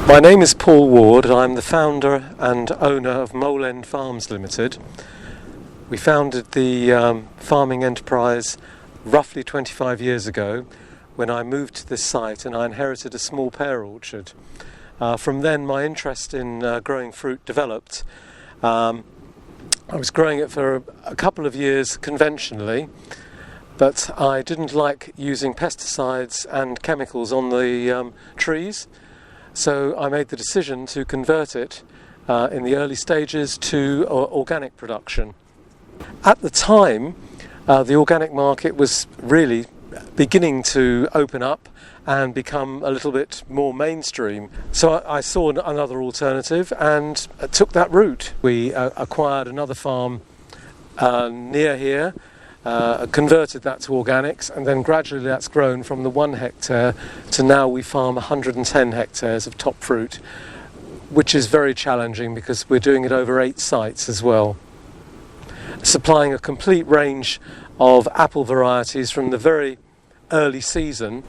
My name is Paul Ward. I'm the founder and owner of Mole End Farms Limited. We founded the farming enterprise roughly 25 years ago when I moved to this site and I inherited a small pear orchard. From then my interest in growing fruit developed. I was growing it for a couple of years conventionally, but I didn't like using pesticides and chemicals on the trees. So I made the decision to convert it in the early stages to organic production. At the time, the organic market was really beginning to open up and become a little bit more mainstream. So I saw another alternative and took that route. We acquired another farm near here, converted that to organics, and then gradually that's grown from the 1 hectare to now we farm 110 hectares of top fruit, which is very challenging because we're doing it over 8 sites as well, supplying a complete range of apple varieties from the very early season.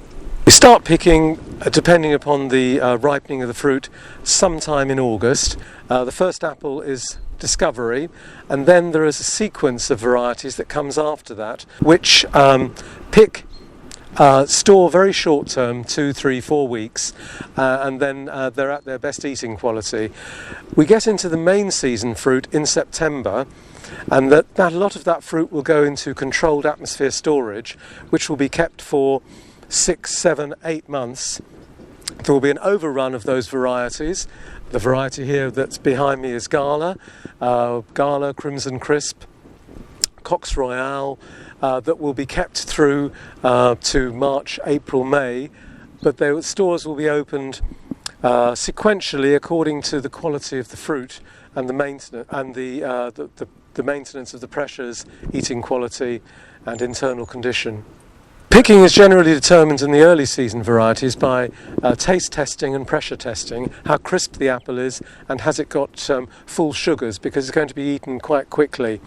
We start picking, depending upon the ripening of the fruit, sometime in August. The first apple is Discovery, and then there is a sequence of varieties that comes after that, which store very short term, 2, 3, 4 weeks, and then they're at their best eating quality. We get into the main season fruit in September, and that a lot of that fruit will go into controlled atmosphere storage, which will be kept for 6, 7, 8 months. There will be an overrun of those varieties. The variety here that's behind me is Gala, Crimson Crisp, Cox Royale, that will be kept through to March, April, May, but the stores will be opened sequentially according to the quality of the fruit and the maintenance and the maintenance of the pressures, eating quality and internal condition. Picking is generally determined in the early season varieties by taste testing and pressure testing, how crisp the apple is and has it got full sugars, because it's going to be eaten quite quickly.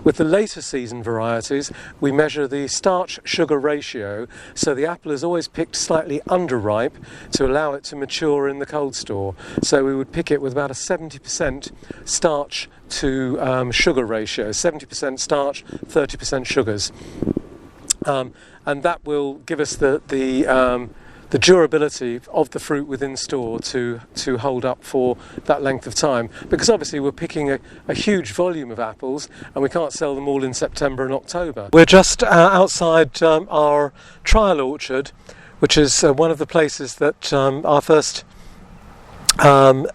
With the later season varieties, we measure the starch-sugar ratio, so the apple is always picked slightly underripe to allow it to mature in the cold store. So we would pick it with about a 70% starch to sugar ratio, 70% starch, 30% sugars. And that will give us the durability of the fruit within store to hold up for that length of time, because obviously we're picking a huge volume of apples and we can't sell them all in September and October. We're just outside our trial orchard, which is one of the places that our first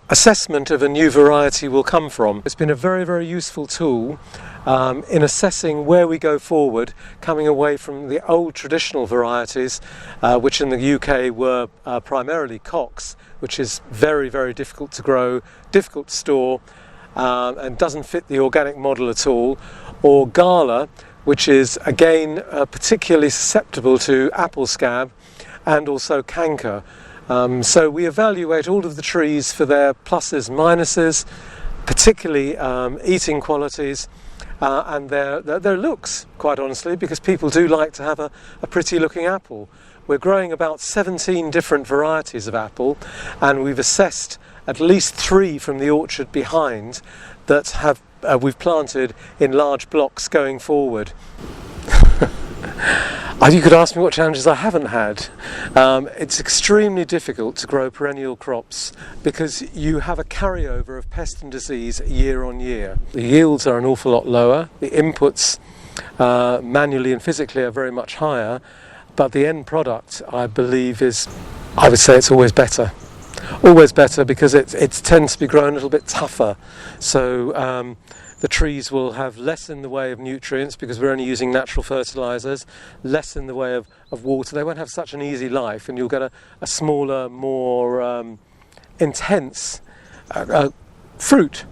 assessment of a new variety will come from. It's been a very, very useful tool in assessing where we go forward, coming away from the old traditional varieties, which in the UK were primarily Cox, which is very, very difficult to grow, difficult to store, and doesn't fit the organic model at all, or Gala, which is again particularly susceptible to apple scab and also canker. So we evaluate all of the trees for their pluses and minuses, particularly eating qualities, and their looks, quite honestly, because people do like to have a pretty looking apple. We're growing about 17 different varieties of apple, and we've assessed at least 3 from the orchard behind that we've planted in large blocks going forward. You could ask me what challenges I haven't had. It's extremely difficult to grow perennial crops because you have a carryover of pest and disease year on year. The yields are an awful lot lower, the inputs manually and physically are very much higher, but the end product, I believe, I would say it's always better. Always better because it tends to be grown a little bit tougher. So the trees will have less in the way of nutrients because we're only using natural fertilizers, less in the way of water. They won't have such an easy life, and you'll get a smaller, more intense fruit.